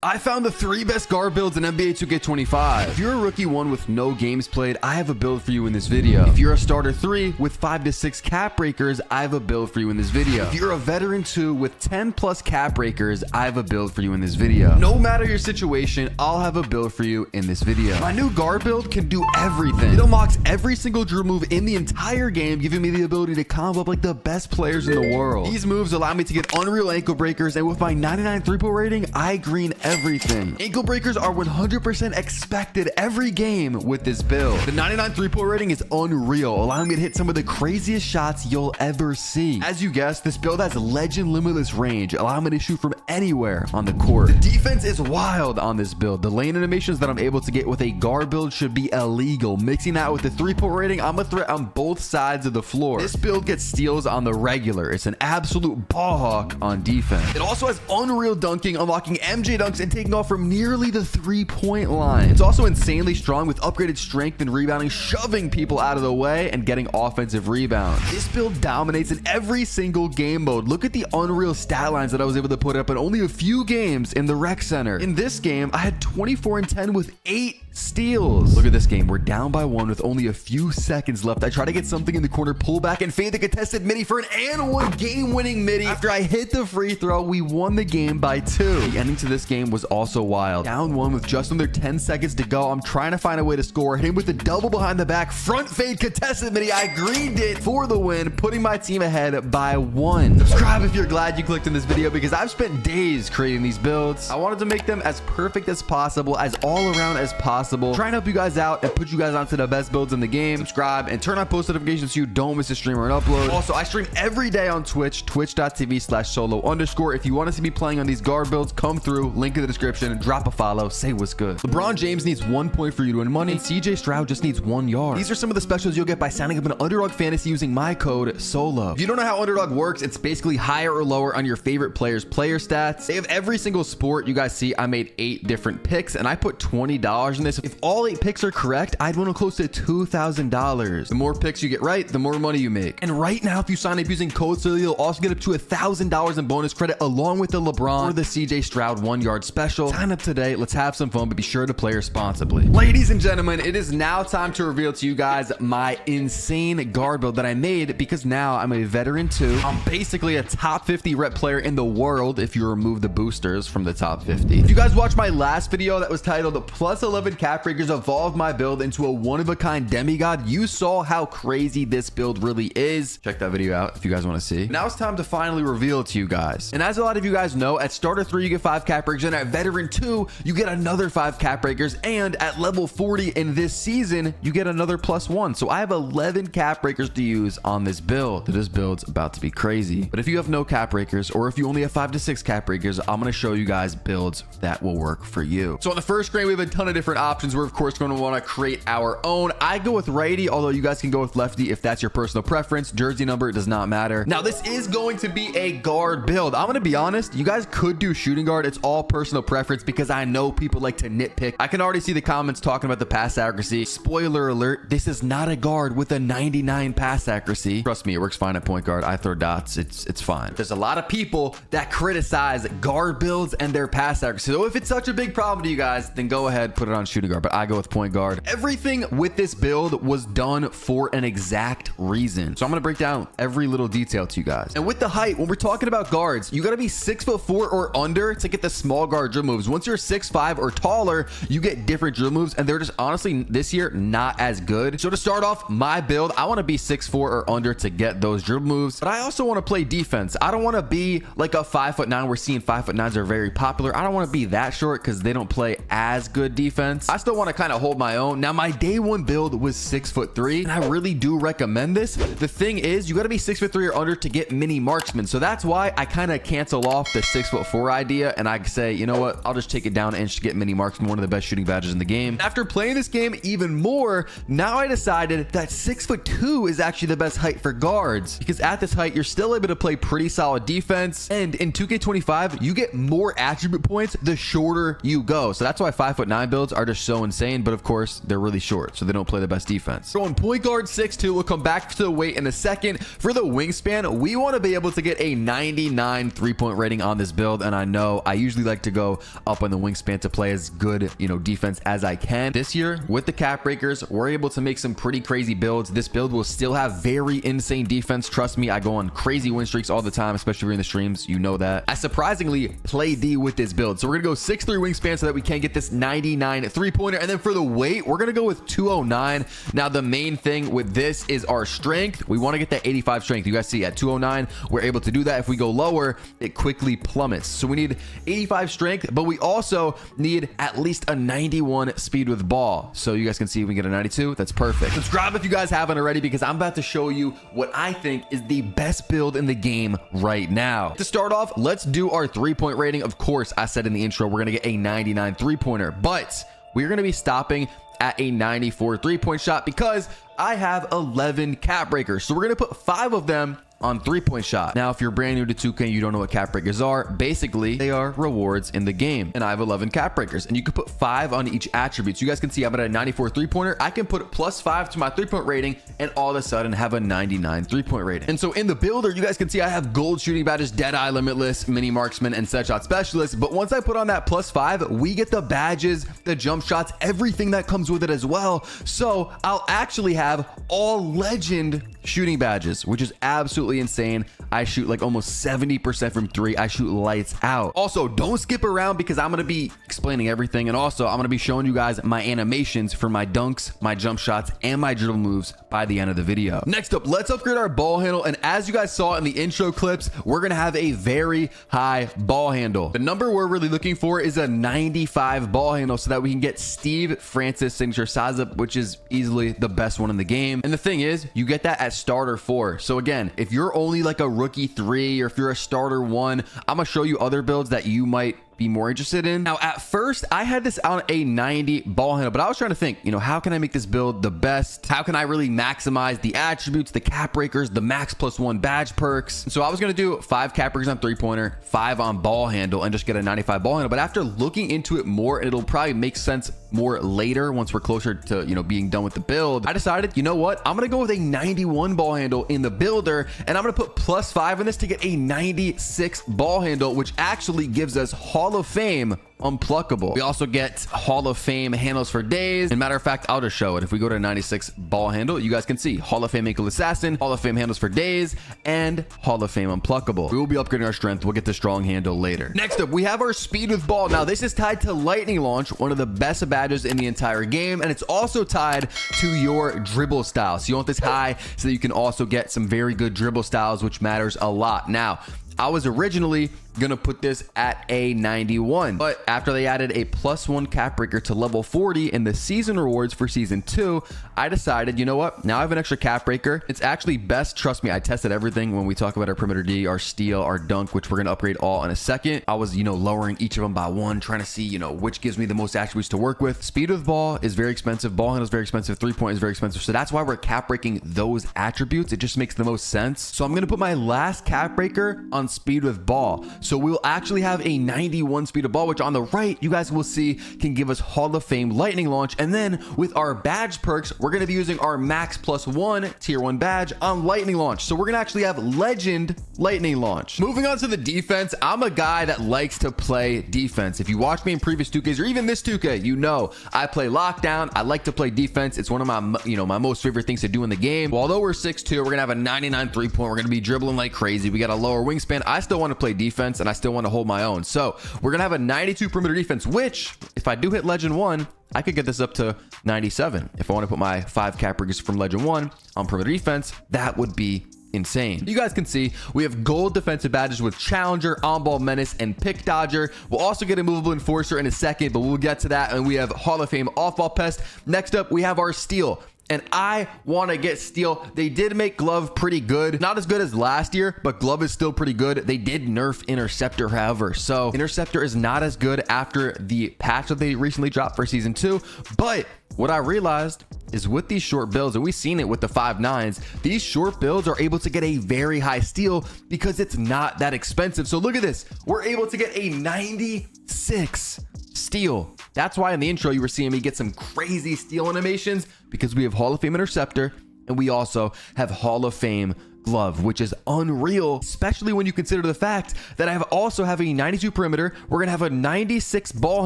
I found the 3 best guard builds in NBA 2K25. If you're a rookie 1 with no games played, I have a build for you in this video. If you're a starter 3 with 5 to 6 cap breakers, I have a build for you in this video. If you're a veteran 2 with 10 plus cap breakers, I have a build for you in this video. No matter your situation, I'll have a build for you in this video. My new guard build can do everything. It unlocks every single dribble move in the entire game, giving me the ability to combo up like the best players in the world. These moves allow me to get unreal ankle breakers, and with my 99 3-point rating, I green everything. Ankle breakers are 100% expected every game with this build. The 99 3-point rating is unreal, allowing me to hit some of the craziest shots you'll ever see. As you guessed, this build has legend limitless range, allowing me to shoot from anywhere on the court. The defense is wild on this build. The lane animations that I'm able to get with a guard build should be illegal. Mixing that with the 3-point rating, I'm a threat on both sides of the floor. This build gets steals on the regular. It's an absolute ball hawk on defense. It also has unreal dunking, unlocking MJ dunks and taking off from nearly the 3-point line. It's also insanely strong with upgraded strength and rebounding, shoving people out of the way and getting offensive rebounds. This build dominates in every single game mode. Look at the unreal stat lines that I was able to put up in only a few games in the rec center. In this game, I had 24 and 10 with 8 steals. Look at this game. We're down by 1 with only a few seconds left. I try to get something in the corner, pull back, and fade the contested midi for an and 1 game-winning midi. After I hit the free throw, we won the game by 2. The ending to this game was also wild. Down 1 with just under 10 seconds to go. I'm trying to find a way to score. Hit him with a double behind the back, front fade contested midi. I greened it for the win, putting my team ahead by 1. Subscribe if you're glad you clicked in this video, because I've spent days creating these builds. I wanted to make them as perfect as possible, as all around as possible. Try and help you guys out and put you guys onto the best builds in the game. Subscribe and turn on post notifications so you don't miss a stream or an upload. Also, I stream every day on Twitch, twitch.tv/solo_. If you want to see me playing on these guard builds, come through, link in the description, drop a follow, say what's good. LeBron James needs 1 point for you to win money, and CJ Stroud just needs 1 yard. These are some of the specials you'll get by signing up in Underdog Fantasy using my code SOLO. If you don't know how Underdog works, it's basically higher or lower on your favorite player's player stats. They have every single sport. You guys see I made 8 different picks, and I put $20 in this. If all 8 picks are correct, I'd win close to $2,000. The more picks you get right, the more money you make. And right now, if you sign up using code SOLO, you'll also get up to $1,000 in bonus credit along with the LeBron or the CJ Stroud 1 yard special. Sign up today. Let's have some fun, but be sure to play responsibly. Ladies and gentlemen, it is now time to reveal to you guys my insane guard build that I made, because now I'm a veteran 2. I'm basically a top 50 rep player in the world if you remove the boosters from the top 50. If you guys watched my last video that was titled plus 11 cap breakers evolved my build into a one-of-a-kind demigod, you saw how crazy this build really is. Check that video out if you guys want to see. Now it's time to finally reveal it to you guys. And as a lot of you guys know, at starter 3 you get 5 cap breakers, and at veteran 2 you get another 5 cap breakers, and at level 40 in this season you get another +1. So I have 11 cap breakers to use on this build. This build's about to be crazy. But if you have no cap breakers, or if you only have 5 to 6 cap breakers, I'm going to show you guys builds that will work for you. So on the first screen we have a ton of different options. We're of course going to want to create our own. I go with righty, although you guys can go with lefty if that's your personal preference. Jersey number does not matter. Now this is going to be a guard build. I'm going to be honest, you guys could do shooting guard. It's all personal preference, because I know people like to nitpick. I can already see the comments talking about the pass accuracy. Spoiler alert, this is not a guard with a 99 pass accuracy. Trust me, it works fine at point guard. I throw dots. It's fine. There's a lot of people that criticize guard builds and their pass accuracy. So if it's such a big problem to you guys, then go ahead, put it on shooting guard, but I go with point guard. Everything with this build was done for an exact reason. So I'm going to break down every little detail to you guys. And with the height, when we're talking about guards, you got to be 6'4" or under to get the small guard dribble moves. Once you're 6'5" or taller, you get different dribble moves, and they're just honestly this year not as good. So to start off my build, I want to be 6'4" or under to get those dribble moves, but I also want to play defense. I don't want to be like a 5'9". We're seeing 5'9s are very popular. I don't want to be that short because they don't play as good defense. I still want to kind of hold my own. Now my day 1 build was 6'3", and I really do recommend this. The thing is, you got to be 6'3" or under to get mini marksman. So that's why I kind of cancel off the 6'4" idea, and I say, you know what, I'll just take it down an inch to get mini marksman, one of the best shooting badges in the game. After playing this game even more, now I decided that 6'2" is actually the best height for guards, because at this height you're still able to play pretty solid defense, and in 2K25 you get more attribute points the shorter you go. So that's why 5'9" builds are just so insane, but of course they're really short, so they don't play the best defense. So in point guard 6'2", we'll come back to the weight in a second. For the wingspan, we want to be able to get a 99 3-point rating on this build, and I know I usually like to go up on the wingspan to play as good, you know, defense as I can. This year with the cap breakers, we're able to make some pretty crazy builds. This build will still have very insane defense. Trust me, I go on crazy win streaks all the time, especially during the streams. You know that. I surprisingly play D with this build. So we're gonna go 6'3" wingspan so that we can get this 99 3-pointer. And then for the weight, we're gonna go with 209. Now the main thing with this is our strength. We want to get that 85 strength. You guys see at 209, we're able to do that. If we go lower, it quickly plummets. So we need 85 strength, but we also need at least a 91 speed with ball. So you guys can see we get a 92. That's perfect. Subscribe if you guys haven't already, because I'm about to show you what I think is the best build in the game right now. To start off, let's do our 3-point rating. Of course, I said in the intro, we're going to get a 99 3-pointer, but we're going to be stopping at a 94 3-point shot because I have 11 cap breakers. So we're going to put 5 of them on 3-point shot. Now, if you're brand new to 2K, you don't know what cap breakers are. Basically, they are rewards in the game, and I have 11 cap breakers, and you can put 5 on each attribute. So you guys can see I'm at a 94 3-pointer. I can put +5 to my 3-point rating, and all of a sudden have a 99 3-point rating. And so in the builder, you guys can see I have gold shooting badges, Deadeye, Limitless, Mini Marksman, and Set Shot Specialist. But once I put on that +5, we get the badges, the jump shots, everything that comes with it as well. So I'll actually have all legend shooting badges, which is absolutely insane. I shoot like almost 70% from 3. I shoot lights out. Also, don't skip around because I'm going to be explaining everything. And also, I'm going to be showing you guys my animations for my dunks, my jump shots, and my dribble moves by the end of the video. Next up, let's upgrade our ball handle. And as you guys saw in the intro clips, we're going to have a very high ball handle. The number we're really looking for is a 95 ball handle so that we can get Steve Francis signature size up, which is easily the best one in the game. And the thing is, you get that at starter 4. So again, if you're only like a rookie 3 or if you're a starter 1, I'm gonna show you other builds that you might be more interested in. Now, at first, I had this on a 90 ball handle, but I was trying to think, you know, how can I make this build the best? How can I really maximize the attributes, the cap breakers, the max +1 badge perks? So I was going to do 5 cap breakers on 3-pointer, 5 on ball handle, and just get a 95 ball handle. But after looking into it more, and it'll probably make sense more later once we're closer to, you know, being done with the build, I decided, you know what? I'm going to go with a 91 ball handle in the builder, and I'm going to put +5 in this to get a 96 ball handle, which actually gives us Hall of Fame unpluckable. We also get Hall of Fame handles for days. And matter of fact, I'll just show it. If we go to 96 ball handle, you guys can see Hall of Fame ankle assassin, Hall of Fame handles for days, and Hall of Fame unpluckable. We will be upgrading our strength. We'll get the strong handle later. Next up, we have our speed with ball. Now, this is tied to lightning launch, one of the best badges in the entire game, and it's also tied to your dribble style. So you want this high so that you can also get some very good dribble styles, which matters a lot. Now, I was originally gonna put this at a 91, but after they added a +1 cap breaker to level 40 in the season rewards for season 2, I decided, you know what, now I have an extra cap breaker. It's actually best, trust me, I tested everything when we talk about our perimeter D, our steal, our dunk, which we're gonna upgrade all in a second. I was, you know, lowering each of them by 1, trying to see, you know, which gives me the most attributes to work with. Speed with ball is very expensive, ball handle is very expensive, 3-point is very expensive, so that's why we're cap breaking those attributes. It just makes the most sense. So I'm gonna put my last cap breaker on speed with ball. So we will actually have a 91 speed of ball, which on the right, you guys will see can give us Hall of Fame lightning launch. And then with our badge perks, we're going to be using our max +1 tier 1 badge on lightning launch. So we're going to actually have legend lightning launch. Moving on to the defense, I'm a guy that likes to play defense. If you watch me in previous 2Ks or even this 2K, you know I play lockdown. I like to play defense. It's one of my, you know, my most favorite things to do in the game. Well, although we're 6'2", we're going to have a 99 3-point. We're going to be dribbling like crazy. We got a lower wingspan. I still want to play defense and I still want to hold my own. So we're gonna have a 92 perimeter defense, which if I do hit legend 1, I could get this up to 97. If I want to put my 5 cap breakers from legend 1 on perimeter defense, that would be insane. You guys can see we have gold defensive badges with Challenger, On-Ball Menace, and Pick Dodger. We'll also get a movable enforcer in a second, but we'll get to that. And we have Hall of Fame off-ball pest. Next up, we have our steal. And I want to get steal. They did make glove pretty good. Not as good as last year, but glove is still pretty good. They did nerf interceptor, however. So interceptor is not as good after the patch that they recently dropped for season 2. But what I realized is with these short builds, and we've seen it with the 5.9s, these short builds are able to get a very high steal because it's not that expensive. So look at this. We're able to get a 96 steal. That's why in the intro you were seeing me get some crazy steal animations, because we have Hall of Fame interceptor and we also have Hall of Fame glove, which is unreal, especially when you consider the fact that I also have a 92 perimeter. We're going to have a 96 ball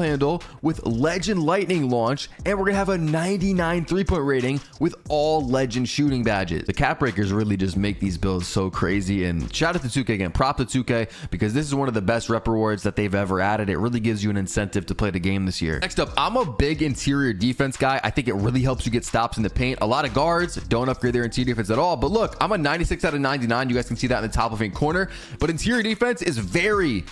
handle with legend lightning launch, and we're going to have a 99 3-point rating with all legend shooting badges. The cap breakers really just make these builds so crazy, and shout out to 2K again. Prop to 2K, because this is one of the best rep rewards that they've ever added. It really gives you an incentive to play the game this year. Next up, I'm a big interior defense guy. I think it really helps you get stops in the paint. A lot of guards don't upgrade their interior defense at all, but look, I'm a 96 out of 99. You guys can see that in the top left-hand corner, but interior defense is very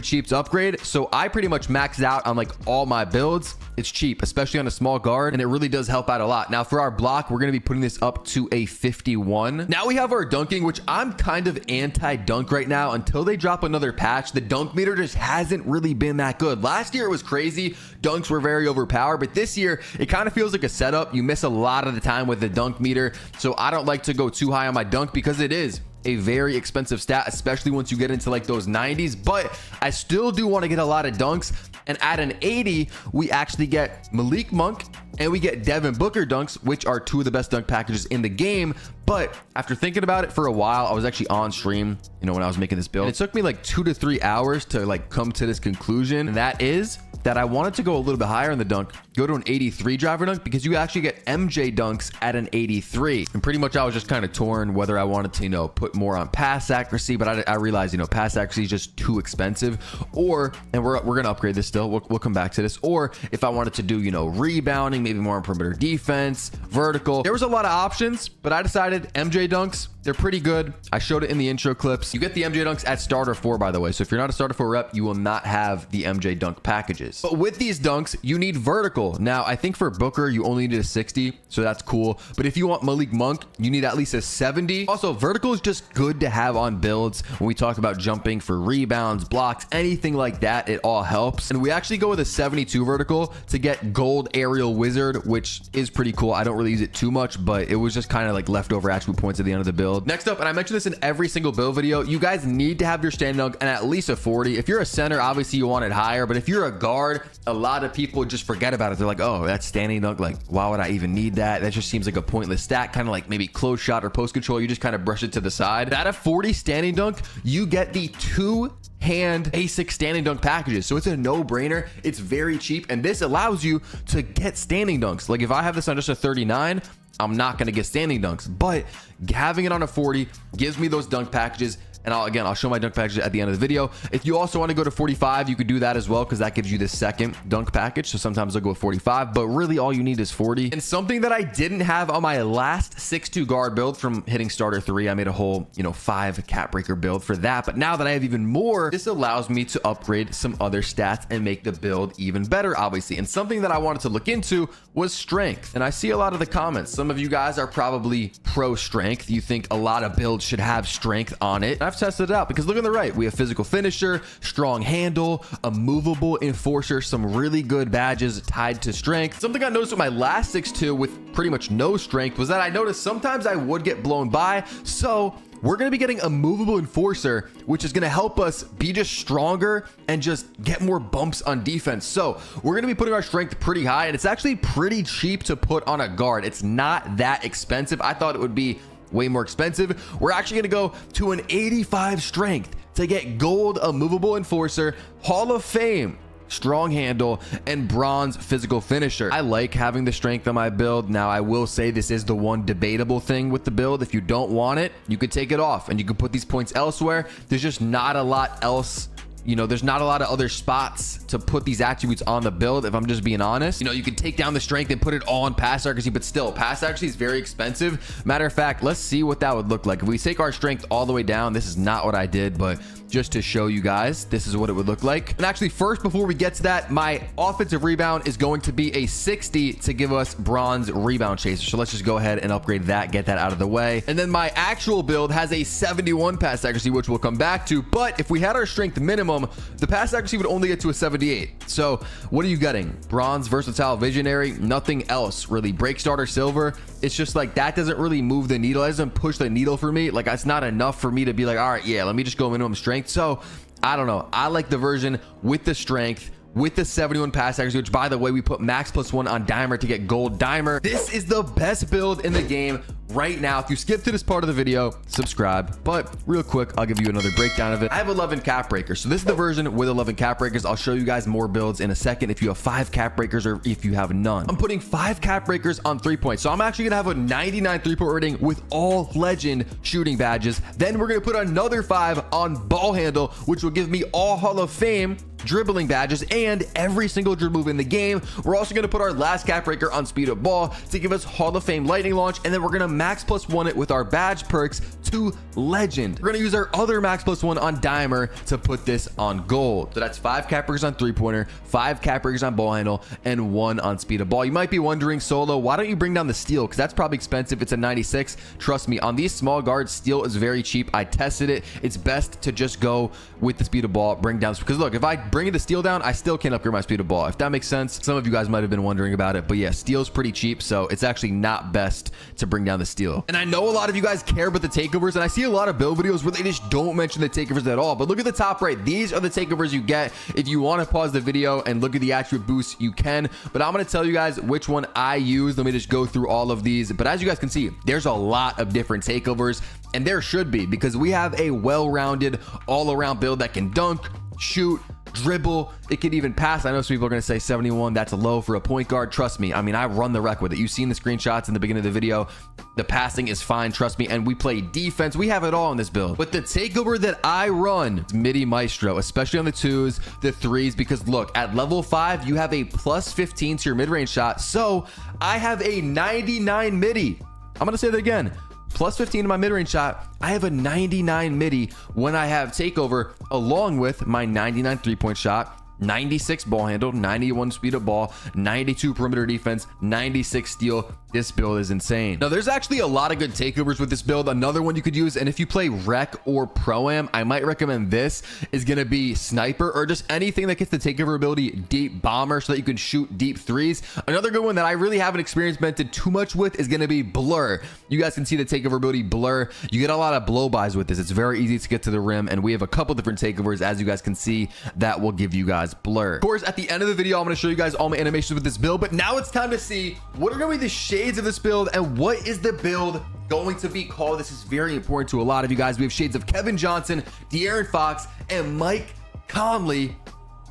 cheap to upgrade. So I pretty much maxed out on like all my builds. It's cheap, especially on a small guard, and it really does help out a lot. Now for our block, we're going to be putting this up to a 51. Now we have our dunking, which I'm kind of anti-dunk right now until they drop another patch. The dunk meter just hasn't really been that good. Last year it was crazy. Dunks were very overpowered, but this year it kind of feels like a setup. You miss a lot of the time with the dunk meter. So I don't like to go too high on my dunk because it is a very expensive stat, especially once you get into like those 90s, but I still do want to get a lot of dunks. And at an 80, we actually get Malik Monk and we get Devin Booker dunks, which are two of the best dunk packages in the game. But after thinking about it for a while, I was actually on stream, when I was making this build, and it took me like 2 to 3 hours to like come to this conclusion. And that is that I wanted to go a little bit higher in the dunk, go to an 83 driver dunk, because you actually get MJ dunks at an 83. And pretty much I was just kind of torn whether I wanted to, put more on pass accuracy, but I realized, pass accuracy is just too expensive. Or, and we're going to upgrade this still. We'll come back to this. Or if I wanted to do, rebounding, maybe more on perimeter defense, vertical. There was a lot of options, but I decided MJ dunks, they're pretty good. I showed it in the intro clips. You get the MJ dunks at starter 4, by the way. So if you're not a starter 4 rep, you will not have the MJ dunk packages. But with these dunks, you need vertical. Now, I think for Booker, you only need a 60, so that's cool. But if you want Malik Monk, you need at least a 70. Also, vertical is just good to have on builds. When we talk about jumping for rebounds, blocks, anything like that, it all helps. And we actually go with a 72 vertical to get gold aerial wizard, which is pretty cool. I don't really use it too much, but it was just kind of like leftover attribute points at the end of the build. Next up, and I mentioned this in every single build video, you guys need to have your standing dunk and at least a 40. If you're a center, obviously you want it higher, but if you're a guard, a lot of people just forget about it. They're like, oh, that's standing dunk, like why would I even need that? That just seems like a pointless stat, kind of like maybe close shot or post control. You just kind of brush it to the side. At a 40 standing dunk, you get the 2-hand basic standing dunk packages, so it's a no-brainer. It's very cheap, and this allows you to get standing dunks. Like if I have this on just a 39, I'm not going to get standing dunks, but having it on a 40 gives me those dunk packages. And I'll show my dunk package at the end of the video. If you also want to go to 45, you could do that as well, because that gives you the second dunk package. So sometimes I'll go with 45, but really all you need is 40. And something that I didn't have on my last 6'2 guard build from hitting starter 3, I made a whole, 5 cap breaker build for that. But now that I have even more, this allows me to upgrade some other stats and make the build even better, obviously. And something that I wanted to look into was strength. And I see a lot of the comments. Some of you guys are probably pro strength. You think a lot of builds should have strength on it. I've tested it out, because look on the right, we have physical finisher, strong handle, a movable enforcer, some really good badges tied to strength. Something I noticed with my last 6'2 with pretty much no strength was that I noticed sometimes I would get blown by. So we're going to be getting a movable enforcer, which is going to help us be just stronger and just get more bumps on defense. So we're going to be putting our strength pretty high, and it's actually pretty cheap to put on a guard. It's not that expensive. I thought it would be way more expensive. We're actually going to go to an 85 strength to get gold, a movable enforcer, Hall of Fame, strong handle, and bronze physical finisher. I like having the strength on my build. Now, I will say this is the one debatable thing with the build. If you don't want it, you could take it off and you can put these points elsewhere. There's just not a lot else. There's not a lot of other spots to put these attributes on the build, if I'm just being honest. You can take down the strength and put it all on pass accuracy, but still, pass accuracy is very expensive. Matter of fact, let's see what that would look like. If we take our strength all the way down, this is not what I did, but just to show you guys, this is what it would look like. And actually, first, before we get to that, my offensive rebound is going to be a 60 to give us bronze rebound chaser. So let's just go ahead and upgrade that, get that out of the way. And then my actual build has a 71 pass accuracy, which we'll come back to. But if we had our strength minimum, the pass accuracy would only get to a 78. So what are you getting? Bronze, versatile, visionary, nothing else really. Break starter, silver. It's just like that doesn't really move the needle. It doesn't push the needle for me. Like, that's not enough for me to be like, all right, yeah, let me just go minimum strength. So I don't know. I like the version with the strength, with the 71 pass accuracy, which, by the way, we put max +1 on dimer to get gold dimer. This is the best build in the game right now. If you skip to this part of the video, subscribe. But real quick, I'll give you another breakdown of it. I have 11 cap breakers. So this is the version with 11 cap breakers. I'll show you guys more builds in a second if you have 5 cap breakers or if you have none. I'm putting 5 cap breakers on 3-point. So I'm actually going to have a 99 3-point rating with all legend shooting badges. Then we're going to put another 5 on ball handle, which will give me all Hall of Fame dribbling badges and every single dribble move in the game. We're also going to put our last cap breaker on speed of ball to give us Hall of Fame lightning launch, and then we're going to max +1 it with our badge perks to legend. We're going to use our other max +1 on dimer to put this on gold. So that's 5 cap breakers on 3-pointer, 5 cap breakers on ball handle, and 1 on speed of ball. You might be wondering, Solo, why don't you bring down the steal? Because that's probably expensive. It's a 96. Trust me, on these small guards, steal is very cheap. I tested it. It's best to just go with the speed of ball, bring down, because look, if I bring the steal down, I still can't upgrade my speed of ball, if that makes sense. Some of you guys might have been wondering about it, but yeah, steal's pretty cheap, so it's actually not best to bring down the steal. And I know a lot of you guys care about the takeovers, and I see a lot of build videos where they just don't mention the takeovers at all. But look at the top right, these are the takeovers you get. If you want to pause the video and look at the attribute boosts, you can, but I'm going to tell you guys which one I use. Let me just go through all of these. But as you guys can see, there's a lot of different takeovers, and there should be, because we have a well-rounded all-around build that can dunk, shoot, dribble, it can even pass. I know some people are going to say 71, that's low for a point guard. Trust me, I mean, I run the wreck with it. You've seen the screenshots in the beginning of the video. The passing is fine, trust me, and we play defense. We have it all in this build. But the takeover that I run, it's midi maestro, especially on the 2s, the 3s, because look, at level 5 you have a +15 to your mid-range shot, so I have a 99 midi. I'm going to say that again. +15 to my mid-range shot. I have a 99 midi when I have takeover, along with my 99 3-point shot, 96 ball handle, 91 speed of ball, 92 perimeter defense, 96 steal. This build is insane. Now, there's actually a lot of good takeovers with this build. Another one you could use, and if you play rec or pro-am, I might recommend this, is going to be sniper, or just anything that gets the takeover ability deep bomber so that you can shoot deep 3s. Another good one that I really haven't experimented too much with is going to be blur. You guys can see the takeover ability blur. You get a lot of blow-bys with this. It's very easy to get to the rim, and we have a couple different takeovers, as you guys can see, that will give you guys blur. Of course, at the end of the video, I'm going to show you guys all my animations with this build, but now it's time to see what are going to be the shades of this build and what is the build going to be called. This is very important to a lot of you guys. We have shades of Kevin Johnson, De'Aaron Fox, and Mike Conley.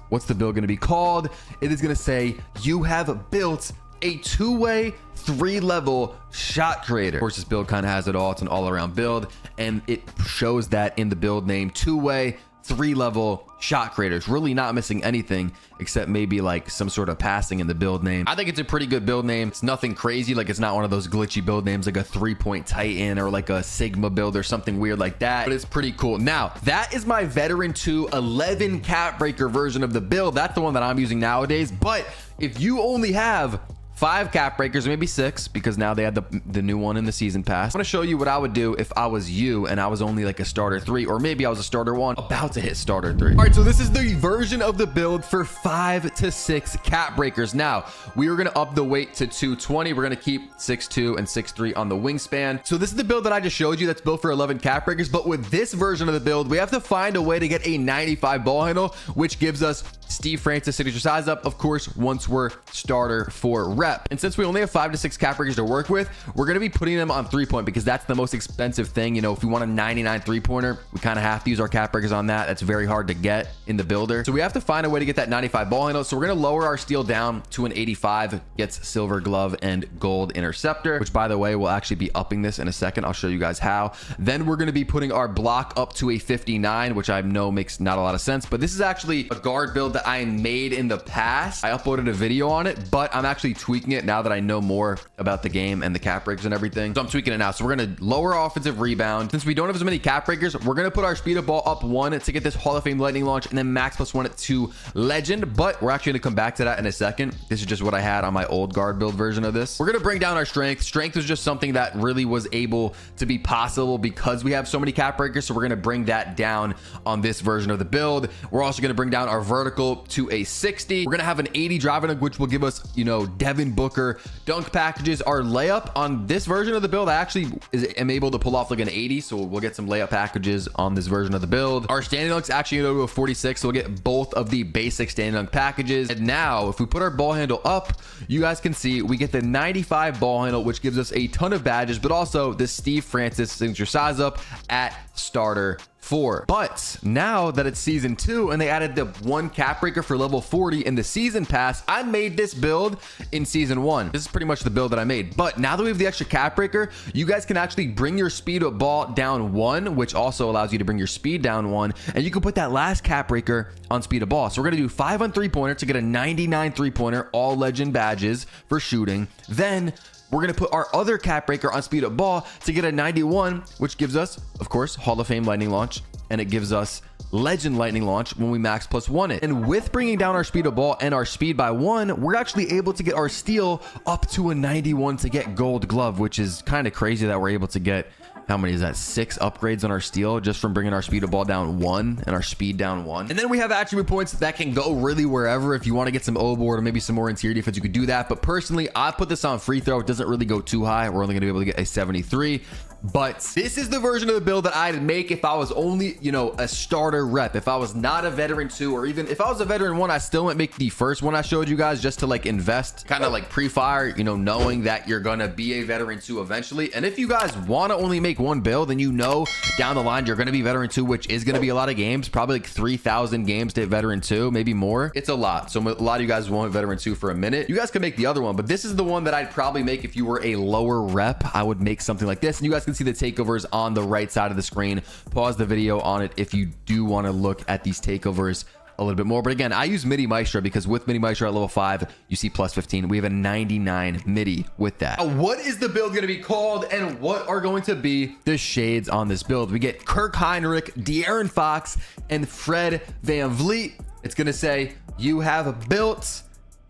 What's the build going to be called? It is going to say, you have built a 2-way 3-level shot creator. Of course, this build kind of has it all. It's an all-around build, and it shows that in the build name, 2-way 3-level shot creator. It's really not missing anything except maybe like some sort of passing in the build name. I think it's a pretty good build name. It's nothing crazy. Like, it's not one of those glitchy build names like a 3-point Titan or like a Sigma build or something weird like that, but it's pretty cool. Now, that is my veteran 2 11 cap breaker version of the build. That's the one that I'm using nowadays. But if you only have 5 cap breakers, maybe 6, because now they had the new one in the season pass. I'm gonna show you what I would do if I was you and I was only like a starter 3, or maybe I was a starter 1 about to hit starter 3. All right, so this is the version of the build for 5 to 6 cap breakers. Now, we are gonna up the weight to 220. We're gonna keep 6'2 and 6'3 on the wingspan. So this is the build that I just showed you that's built for 11 cap breakers, but with this version of the build, we have to find a way to get a 95 ball handle, which gives us Steve Francis signature size up, of course, once we're starter 4 rep. And since we only have 5 to 6 cap breakers to work with, we're going to be putting them on 3-point because that's the most expensive thing. You know, if we want a 99 3-pointer, we kind of have to use our cap breakers on that. That's very hard to get in the builder. So we have to find a way to get that 95 ball handle. So we're going to lower our steal down to an 85, gets silver glove and gold interceptor, which, by the way, we'll actually be upping this in a second. I'll show you guys how. Then we're going to be putting our block up to a 59, which I know makes not a lot of sense, but this is actually a guard build that I made in the past. I uploaded a video on it, but I'm actually tweaking it now that I know more about the game and the cap breakers and everything. So I'm tweaking it now. So we're going to lower our offensive rebound. Since we don't have as many cap breakers, we're going to put our speed of ball up 1 to get this Hall of Fame lightning launch, and then max +1 to legend. But we're actually going to come back to that in a second. This is just what I had on my old guard build version of this. We're going to bring down our strength. Strength is just something that really was able to be possible because we have so many cap breakers. So we're going to bring that down on this version of the build. We're also going to bring down our vertical to a 60. We're going to have an 80 driving, which will give us, you know, Devin Booker dunk packages. Our layup on this version of the build, I actually am able to pull off like an 80, so we'll get some layup packages on this version of the build. Our standing dunks actually go to a 46, so we'll get both of the basic standing dunk packages. And now if we put our ball handle up, you guys can see we get the 95 ball handle, which gives us a ton of badges, but also the Steve Francis signature size up at starter 4. But now that it's season 2 and they added the 1 cap breaker for level 40 in the season pass, I made this build in season 1. This is pretty much the build that I made. But now that we have the extra cap breaker, you guys can actually bring your speed of ball down 1, which also allows you to bring your speed down 1, and you can put that last cap breaker on speed of ball. So we're gonna do 5 on 3-pointer to get a 99 3-pointer, all legend badges for shooting. Then we're going to put our other cap breaker on speed of ball to get a 91, which gives us, of course, Hall of Fame lightning launch, and it gives us legend lightning launch when we max +1 it. And with bringing down our speed of ball and our speed by 1, we're actually able to get our steal up to a 91 to get gold glove, which is kind of crazy that we're able to get, how many is that, 6 upgrades on our steal just from bringing our speed of ball down 1 and our speed down 1. And then we have attribute points that can go really wherever. If you want to get some O board or maybe some more interior defense, you could do that. But personally, I put this on free throw. It doesn't really go too high. We're only going to be able to get a 73. But this is the version of the build that I'd make if I was only, you know, a starter rep. If I was not a veteran 2, or even if I was a veteran 1, I still wouldn't make the first one I showed you guys, just to like invest, kind of like pre-fire, you know, knowing that you're gonna be a veteran 2 eventually. And if you guys want to only make one build and you know down the line you're gonna be veteran 2, which is gonna be a lot of games, probably like 3,000 games to hit veteran 2, maybe more. It's a lot. So a lot of you guys want veteran 2 for a minute. You guys can make the other one, but this is the one that I'd probably make if you were a lower rep. I would make something like this, and you guys can see the takeovers on the right side of the screen. Pause the video on it if you do want to look at these takeovers a little bit more. But again, I use MIDI Maestro because with MIDI Maestro at level 5, you see +15. We have a 99 MIDI with that. Now, what is the build going to be called, and what are going to be the shades on this build? We get Kirk Heinrich, De'Aaron Fox, and Fred VanVleet. It's going to say, you have built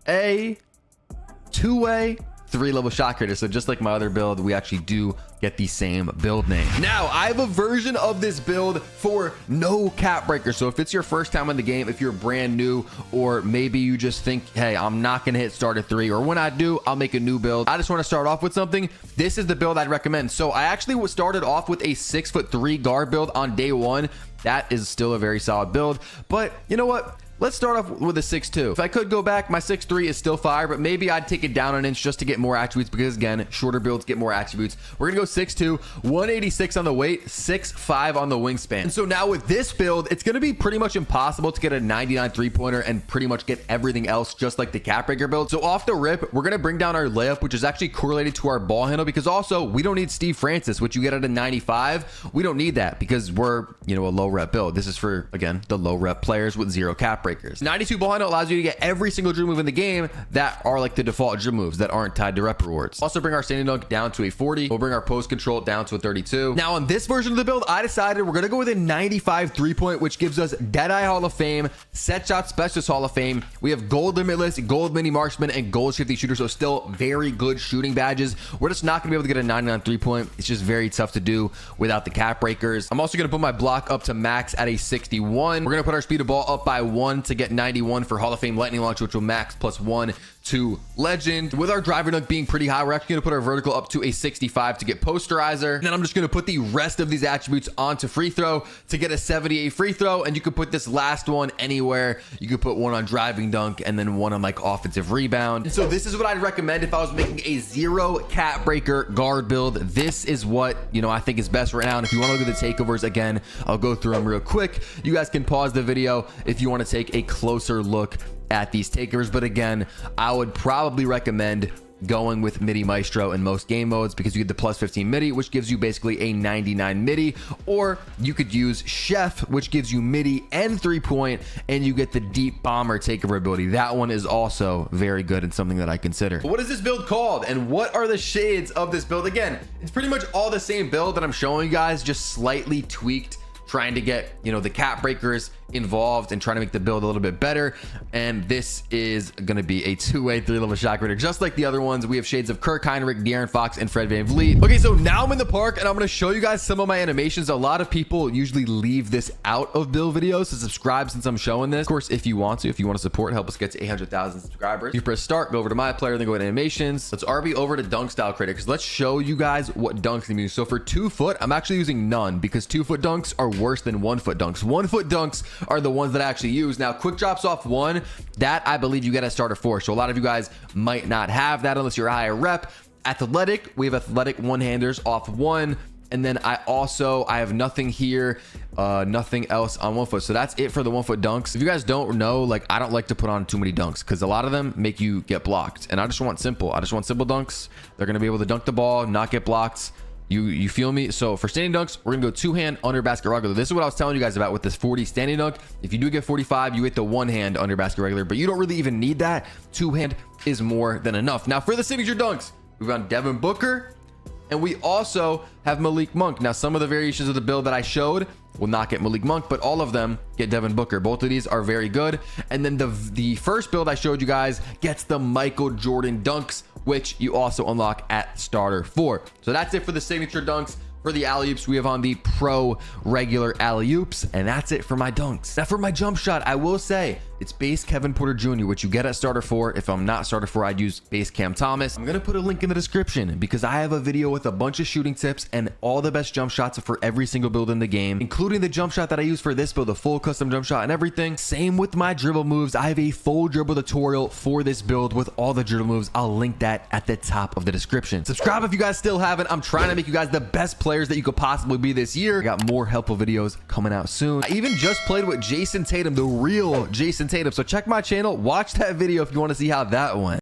a 2-way 3-level shot creator. So just like my other build, we actually do get the same build name. Now I have a version of this build for no cap breaker. So if it's your first time in the game, if you're brand new, or maybe you just think, hey, I'm not gonna hit starter 3, or when I do, I'll make a new build, I just want to start off with something, this is the build I'd recommend. So I actually started off with a 6'3" guard build on day 1. That is still a very solid build, but you know what? Let's start off with a 6'2". If I could go back, my 6'3" is still fire, but maybe I'd take it down an inch just to get more attributes, because again, shorter builds get more attributes. We're gonna go 6'2", 186 on the weight, 6'5" on the wingspan. And so now with this build, it's gonna be pretty much impossible to get a 99 3-pointer and pretty much get everything else just like the cap breaker build. So off the rip, we're gonna bring down our layup, which is actually correlated to our ball handle, because also we don't need Steve Francis, which you get at a 95. We don't need that because we're, you know, a low rep build. This is for, again, the low rep players with 0 cap breakers. 92 ball handle allows you to get every single dribble move in the game that are like the default dribble moves that aren't tied to rep rewards. Also bring our standing dunk down to a 40. We'll bring our post control down to a 32. Now on this version of the build, I decided we're gonna go with a 95 3-point, which gives us Deadeye Hall of Fame, Set Shot Specialist Hall of Fame. We have Gold Limitless, Gold Mini Marksman, and Gold Shifty Shooter. So still very good shooting badges. We're just not gonna be able to get a 99 3-point. It's just very tough to do without the cap breakers. I'm also gonna put my block up to max at a 61. We're gonna put our speed of ball up by 1 to get 91 for Hall of Fame lightning launch, which will max +1 to legend. With our driver dunk being pretty high, we're actually gonna put our vertical up to a 65 to get posterizer. And then I'm just gonna put the rest of these attributes onto free throw to get a 78 free throw. And you could put this last one anywhere. You could put one on driving dunk and then one on like offensive rebound. And so this is what I'd recommend if I was making a 0 cap breaker guard build. This is what, you know, I think is best right now. And if you want to look at the takeovers again, I'll go through them real quick. You guys can pause the video if you want to take a closer look at these takeovers. But again, I would probably recommend going with MIDI Maestro in most game modes, because you get the +15 MIDI, which gives you basically a 99 MIDI, or you could use Chef, which gives you MIDI and 3-point, and you get the Deep Bomber takeover ability. That one is also very good and something that I consider. But what is this build called, and what are the shades of this build? Again, it's pretty much all the same build that I'm showing you guys, just slightly tweaked, trying to get, you know, the cap breakers involved in trying to make the build a little bit better. And this is going to be a two-way 3-level shot creator, just like the other ones. We have shades of Kirk Heinrich, De'Aaron Fox, and Fred VanVleet. Okay, so now I'm in the park and I'm going to show you guys some of my animations. A lot of people usually leave this out of build videos, so subscribe since I'm showing this. Of course, if you want to support, help us get to 800,000 subscribers, you press start, go over to my player, then go to animations. Let's RB over to dunk style creator, because let's show you guys what dunks I'm using. So for 2 foot, I'm actually using none, because 2 foot dunks are worse than 1 foot dunks. 1 foot dunks are the ones that I actually use. Now, quick drops off 1, that I believe you get a starter 4. So a lot of you guys might not have that unless you're a higher rep. Athletic, we have athletic one-handers off 1. And then I have nothing here, nothing else on 1 foot. So that's it for the 1 foot dunks. If you guys don't know, like, I don't like to put on too many dunks because a lot of them make you get blocked. And I just want simple. I just want simple dunks. They're going to be able to dunk the ball, not get blocked. You feel me? So for standing dunks, we're gonna go 2-hand under basket regular. This is what I was telling you guys about with this 40 standing dunk. If you do get 45, you hit the 1-hand under basket regular, but you don't really even need that. 2-hand is more than enough. Now for the signature dunks, we've got Devin Booker, and we also have Malik Monk. Now some of the variations of the build that I showed will not get Malik Monk, but all of them get Devin Booker. Both of these are very good. And then the first build I showed you guys gets the Michael Jordan dunks, which you also unlock at starter 4. So that's it for the signature dunks. For the alley-oops, we have on the pro regular alley-oops, and that's it for my dunks. Now for my jump shot, I will say it's base Kevin Porter Jr., which you get at starter 4. If I'm not starter 4, I'd use base Cam Thomas. I'm gonna put a link in the description because I have a video with a bunch of shooting tips and all the best jump shots for every single build in the game, including the jump shot that I use for this build, the full custom jump shot and everything. Same with my dribble moves. I have a full dribble tutorial for this build with all the dribble moves. I'll link that at the top of the description. Subscribe if you guys still haven't. I'm trying to make you guys the best players that you could possibly be this year. I got more helpful videos coming out soon. I even just played with Jason Tatum, the real Jason Tatum. So check my channel, watch that video if you want to see how that went.